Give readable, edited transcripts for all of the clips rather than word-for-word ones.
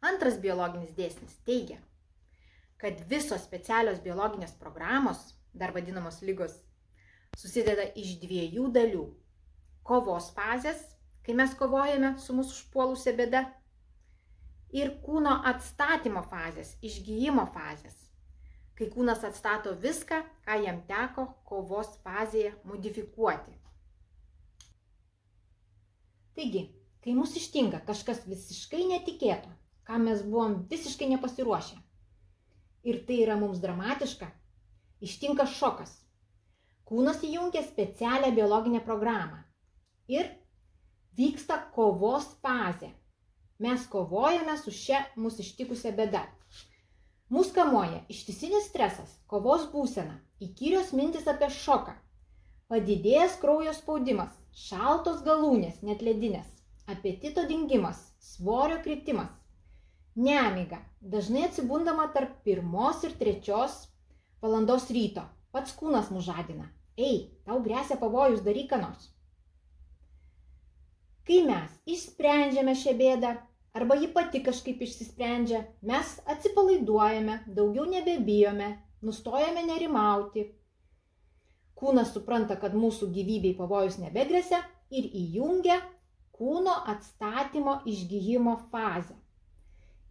Antras biologinis dėsnis teigia, kad visos specialios biologinės programos, dar vadinamos ligos, susideda iš dviejų dalių – kovos fazės, kai mes kovojame su mūsų užpuolusia bėda, ir kūno atstatymo fazės, išgijimo fazės, kai kūnas atstato viską, ką jam teko kovos fazėje modifikuoti. Taigi, kai mus ištinka kažkas visiškai netikėto, ką mes buvom visiškai nepasiruošę, ir tai yra mums dramatiška, ištinka šokas. Kūnas įjungia specialią biologinę programą ir vyksta kovos fazė. Mes kovojame su šia mūsų ištikusia bėda. Mus kamuoja ištisinis stresas, kovos būsena, įkyrios mintis apie šoką, padidėjęs kraujo spaudimas, šaltos galūnės, net ledinės, apetito dingimas, svorio kritimas, nemiga, dažnai atsibundama tarp 1 ir 3 valandos ryto, pats kūnas mus žadina. Ei, tau gresia pavojus, daryk ką nors. Kai mes išsprendžiame šią bėdą, arba ji pati kažkaip išsisprendžia, mes atsipalaiduojame, daugiau nebebijome, nustojame nerimauti. Kūnas supranta, kad mūsų gyvybei pavojus nebegresia ir įjungia kūno atstatymo išgijimo fazę.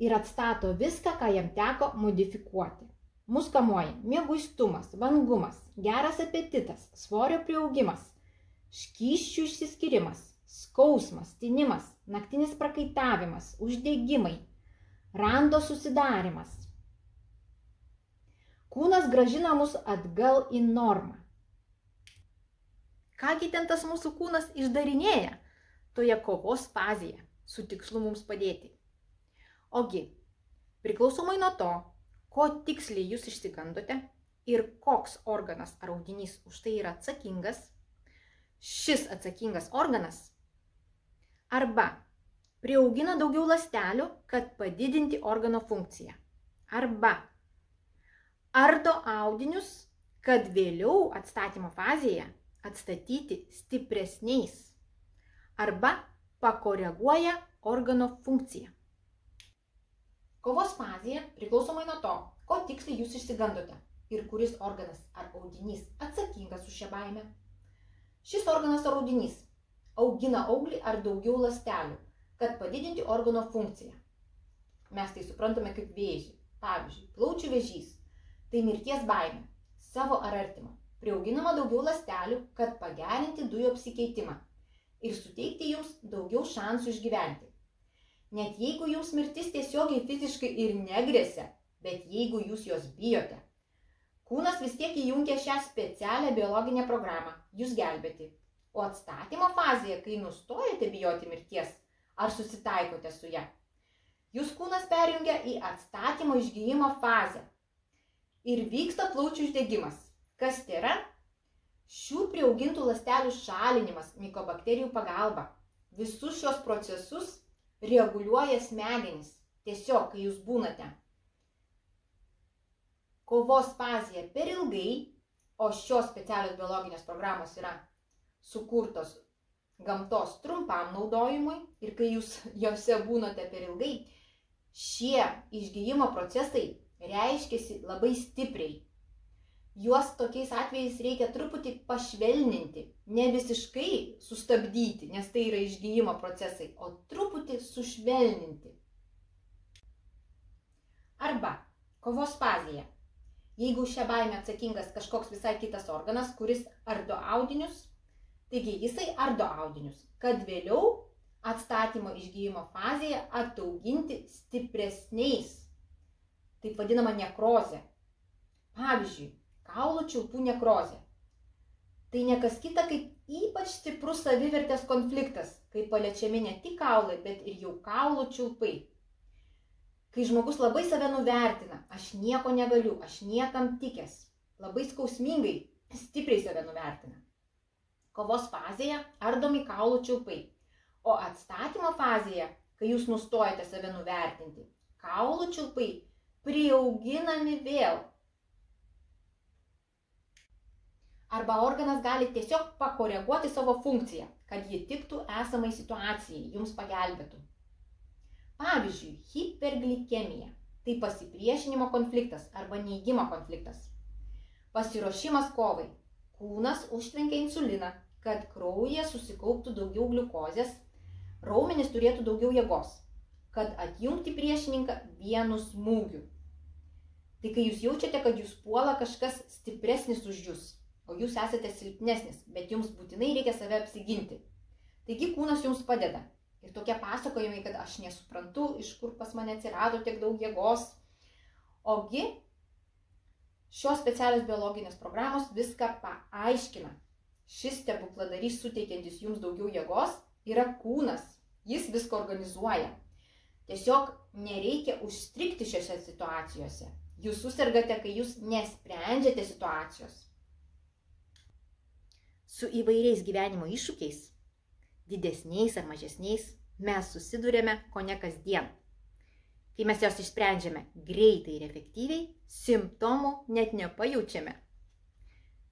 Ir atstato viską, ką jam teko modifikuoti. Mus kamuoja mieguistumas, vangumas, geras apetitas, svorio priaugimas, skysčių išsiskyrimas, skausmas, tinimas, naktinis prakaitavimas, uždegimai, rando susidarimas. Kūnas grąžina mus atgal į normą. Kągi ten tas mūsų kūnas išdarinėja toje kovos fazėje su tikslu mums padėti? Ogi, priklausomai nuo to, ko tiksliai jūs išsigandote ir koks organas ar audinys už tai yra atsakingas, šis atsakingas organas arba priaugina daugiau ląstelių, kad padidinti organo funkciją, arba ardo audinius, kad vėliau atstatymo fazėje atstatyti stipresniais, arba pakoreguoja organo funkciją. Kovos fazėje, priklausomai nuo to, ko tiksliai jūs išsigandote ir kuris organas ar audinys atsakingas už šią baimę, šis organas ar audinys augina auglį ar daugiau ląstelių, kad padidinti organo funkciją. Mes tai suprantame kaip vėžį. Pavyzdžiui, plaučių vėžys – tai mirties baimė, savo ar artimo. Priauginama daugiau ląstelių, kad pagerinti dujų apsikeitimą ir suteikti jums daugiau šansų išgyventi. Net jeigu jums mirtis tiesiogiai fiziškai ir negresia, bet jeigu jūs jos bijote, kūnas vis tiek įjungia šią specialią biologinę programą jūs gelbėti. O atstatymo fazėje, kai nustojate bijoti mirties ar susitaikote su ja, jūs kūnas perjungia į atstatymo išgijimo fazę ir vyksta plaučių uždegimas. Kas tai yra? Šių priaugintų ląstelių šalinimas mikobakterijų pagalba. Visus šios procesus reguliuoja smegenys. Tiesiog, kai jūs būnate kovos fazėje per ilgai, o šios specialios biologinės programos yra sukurtos gamtos trumpam naudojimui ir kai jūs jose būnate per ilgai, šie išgijimo procesai reiškiasi labai stipriai. Juos tokiais atvejais reikia truputį pašvelninti, ne visiškai sustabdyti, nes tai yra išgijimo procesai, o truputį sušvelninti. Arba kovos fazėje, jeigu šią baimę atsakingas kažkoks visai kitas organas, kuris ardo audinius, taigi jisai ardo audinius, kad vėliau atstatymo išgijimo fazėje atauginti stipresniais, taip vadinama nekrozė. Pavyzdžiui, kaulų čiulpų nekrozė. Tai nekas kita kaip ypač stiprus savivertės konfliktas, kai paliečiami ne tik kaulai, bet ir jau kaulų čiulpai. Kai žmogus labai save nuvertina, aš nieko negaliu, aš niekam tikęs, labai skausmingai, stipriai save nuvertina. Kovos fazėje ardomi kaulų čiulpai, o atstatymo fazėje, kai jūs nustojate save nuvertinti, kaulų čiulpai priauginami vėl. Arba organas gali tiesiog pakoreguoti savo funkciją, kad ji tiktų esamai situacijai, jums pagelbėtų. Pavyzdžiui, hiperglikemija – tai pasipriešinimo konfliktas arba neigimo konfliktas. Pasiruošimas kovai – kūnas užtvenkia insuliną, kad kraujyje susikauptų daugiau gliukozės, raumenys turėtų daugiau jėgos, kad atjungti priešininką vienu smūgiu. Tai kai jūs jaučiate, kad jūs puola kažkas stipresnis už jūs, o jūs esate silpnesnis, bet jums būtinai reikia save apsiginti. Taigi kūnas jums padeda. Ir tokie pasakojimai, kad aš nesuprantu, iš kur pas mane atsirado tiek daug jėgos. Ogi šios specialios biologinės programos viską paaiškina. Šis stebukladarys suteikiantis jums daugiau jėgos yra kūnas. Jis viską organizuoja. Tiesiog nereikia užstrigti šiose situacijose. Jūs susirgate, kai jūs nesprendžiate situacijos. Su įvairiais gyvenimo iššūkiais, didesniais ar mažesniais, mes susidurėme kone kasdien. Kai mes jos išsprendžiame greitai ir efektyviai, simptomų net nepajaučiame.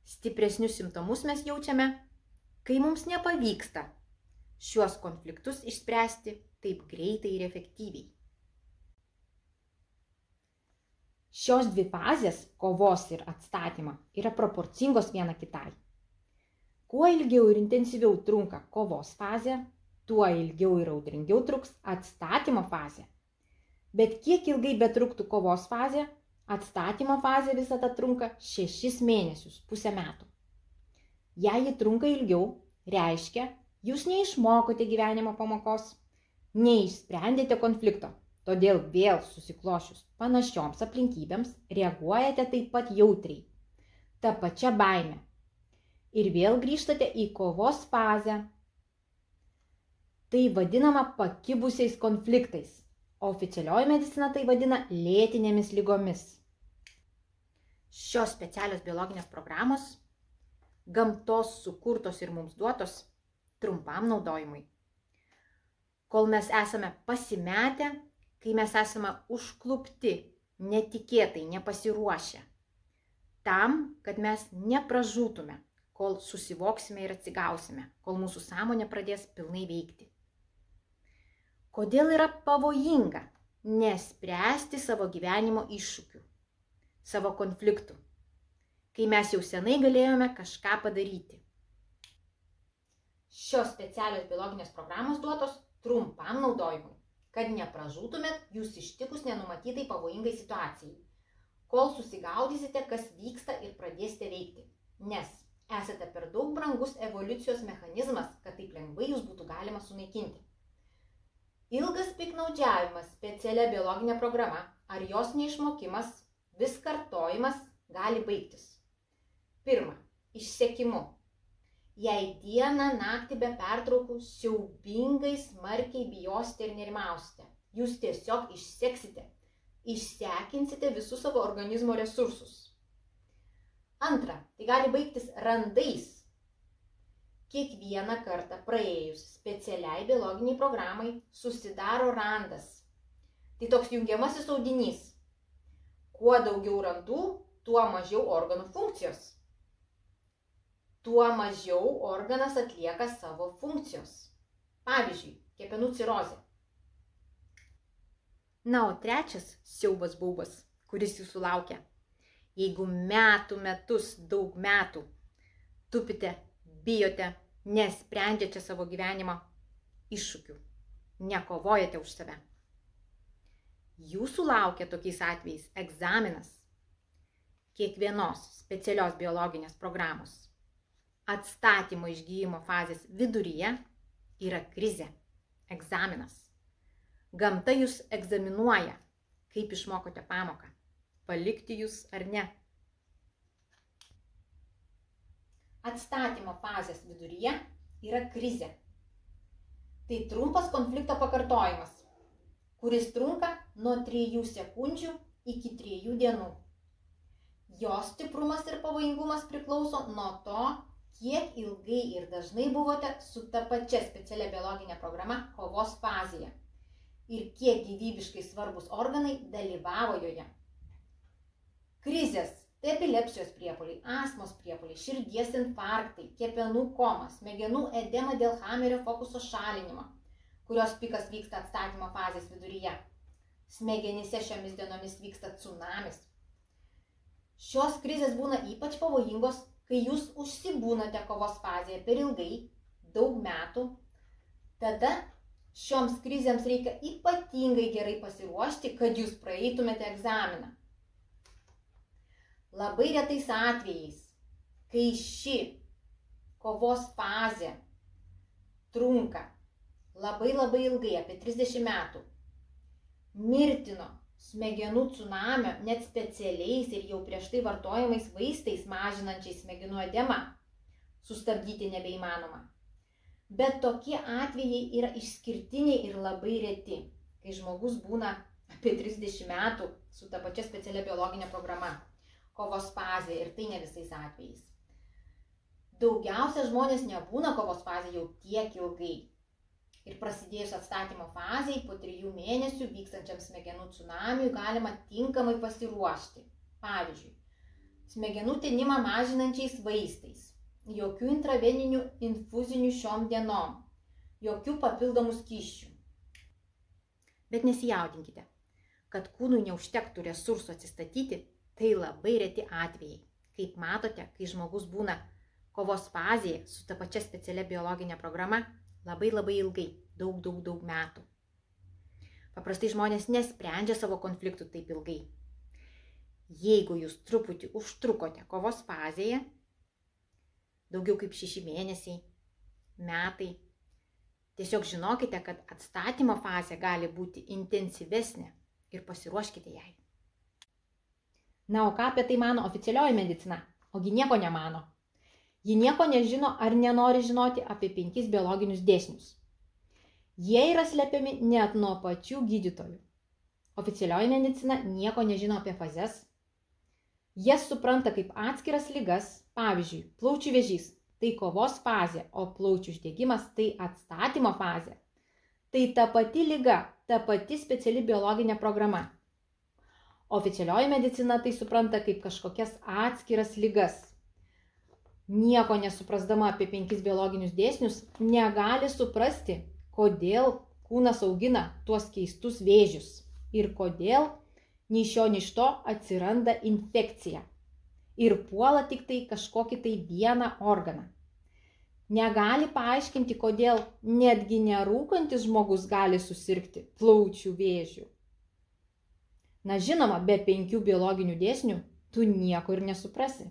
Stipresnius simptomus mes jaučiame, kai mums nepavyksta šiuos konfliktus išspręsti taip greitai ir efektyviai. Šios dvi fazės, kovos ir atstatymo, yra proporcingos viena kitai. Kuo ilgiau ir intensyviau trunka kovos fazė, tuo ilgiau ir audringiau truks atstatymo fazė. Bet kiek ilgai betruktų kovos fazė, atstatymo fazė visada trunka 6 mėnesius, pusę metų. Jei ji trunka ilgiau, reiškia, jūs neišmokote gyvenimo pamokos, neišsprendėte konflikto. Todėl vėl susiklošius panašioms aplinkybėms reaguojate taip pat jautriai, ta pačia baime. Ir vėl grįžtate į kovos fazę. Tai vadinama pakibusiais konfliktais. Oficialioji medicina tai vadina lėtinėmis ligomis. Šios specialios biologinės programos, gamtos sukurtos ir mums duotos trumpam naudojimui. Kol mes esame pasimetę, kai mes esame užklupti, netikėtai, nepasiruošę, tam, kad mes nepražūtume, kol susivoksime ir atsigausime, kol mūsų sąmonė pradės pilnai veikti. Kodėl yra pavojinga nespręsti savo gyvenimo iššūkių, savo konfliktų, kai mes jau senai galėjome kažką padaryti? Šios specialios biologinės programos duotos trumpam naudojimui, kad nepražūtumėt jūs ištikus nenumatytai pavojingai situacijai, kol susigaudysite, kas vyksta ir pradėsite veikti, nes esate per daug brangus evoliucijos mechanizmas, kad taip lengvai jūs būtų galima sunaikinti. Ilgas piknaudžiavimas specialia biologinė programa ar jos neišmokimas, vis kartojimas gali baigtis. Pirma, išsekimu. Jei dieną naktį be pertraukų siaubingai smarkiai bijosite ir nerimausite, jūs tiesiog išseksite, išsekinsite visus savo organizmo resursus. Antra, tai gali baigtis randais. Kiekvieną kartą praėjus specialiai biologiniai programai susidaro randas. Tai toks jungiamasis audinys. Kuo daugiau randų, tuo mažiau organų funkcijos. Tuo mažiau organas atlieka savo funkcijos. Pavyzdžiui, kepenų cirozė. Na, o trečias siaubas baubas, kuris jūsų laukia. Jeigu metus, daug metų tupite, bijote, nesprendžiate savo gyvenimo iššūkių, nekovojate už save. Jūsų laukia tokiais atvejais egzaminas kiekvienos specialios biologinės programos. Atstatymo išgyjimo fazės viduryje yra krizė, egzaminas. Gamta jūs egzaminuoja, kaip išmokote pamoką, palikti jūs ar ne. Atstatymo fazės viduryje yra krizė. Tai trumpas konflikto pakartojimas, kuris trunka nuo 3 sekundžių iki 3 dienų. Jo stiprumas ir pavojingumas priklauso nuo to, kiek ilgai ir dažnai buvote su ta pačia specialia biologinė programa kovos fazėje ir kiek gyvybiškai svarbus organai dalyvavo joje. Krizės – tai epilepsijos priepuoliai, astmos priepuoliai, širdies infarktai, kepenų koma, smegenų edema dėl Hamerio fokuso šalinimo, kurios pikas vyksta atstatymo fazės viduryje. Smegenyse šiomis dienomis vyksta tsunamis. Šios krizės būna ypač pavojingos, kai jūs užsibūnate kovos fazėje per ilgai, daug metų. Tada šioms krizėms reikia ypatingai gerai pasiruošti, kad jūs praeitumėte egzaminą. Labai retais atvejais, kai ši kovos fazė trunka labai ilgai, apie 30 metų, mirtino smegenų tsunamio net specialiais ir jau prieš tai vartojamais vaistais mažinančiais smegenų edemą sustabdyti nebeįmanoma. Bet tokie atvejai yra išskirtiniai ir labai reti, kai žmogus būna apie 30 metų su ta pačia specialia biologinė programa, kovos fazė, ir tai ne visais atvejais. Daugiausia žmonės nebūna kovos fazė jau tiek ilgai. Ir prasidėjus atstatymo fazei, po 3 mėnesių vykstančiam smegenų tsunamiui galima tinkamai pasiruošti. Pavyzdžiui, smegenų tinimą mažinančiais vaistais, jokių intraveninių infuzinių šiom dienom, jokių papildomų skysčių. Bet nesijaudinkite, kad kūnui neužtektų resursų atsistatyti, tai labai reti atvejai. Kaip matote, kai žmogus būna kovos fazėje su ta pačia specialia biologinė programa, labai ilgai, daug metų. Paprastai žmonės nesprendžia savo konfliktų taip ilgai. Jeigu jūs truputį užtrukote kovos fazėje, daugiau kaip 6 mėnesiai, metai, tiesiog žinokite, kad atstatymo fazė gali būti intensyvesnė ir pasiruoškite jai. Na, o ką apie tai mano oficialioji medicina? Ogi nieko nemano. Ji nieko nežino ar nenori žinoti apie 5 biologinius dėsnius. Jie yra slepiami net nuo pačių gydytojų. Oficialioji medicina nieko nežino apie fazes. Jas supranta kaip atskiras ligas, pavyzdžiui, plaučių vėžys – tai kovos fazė, o plaučių uždegimas – tai atstatymo fazė. Tai ta pati liga, ta pati speciali biologinė programa. Oficialioji medicina tai supranta kaip kažkokias atskiras ligas. Nieko nesuprasdama apie 5 biologinius dėsnius, negali suprasti, kodėl kūnas augina tuos keistus vėžius ir kodėl nei šio nei to atsiranda infekcija ir puola tik tai kažkokį tai vieną organą. Negali paaiškinti, kodėl netgi nerūkantis žmogus gali susirgti plaučių vėžiu. Na žinoma, be 5 biologinių dėsnių tu nieko ir nesuprasi.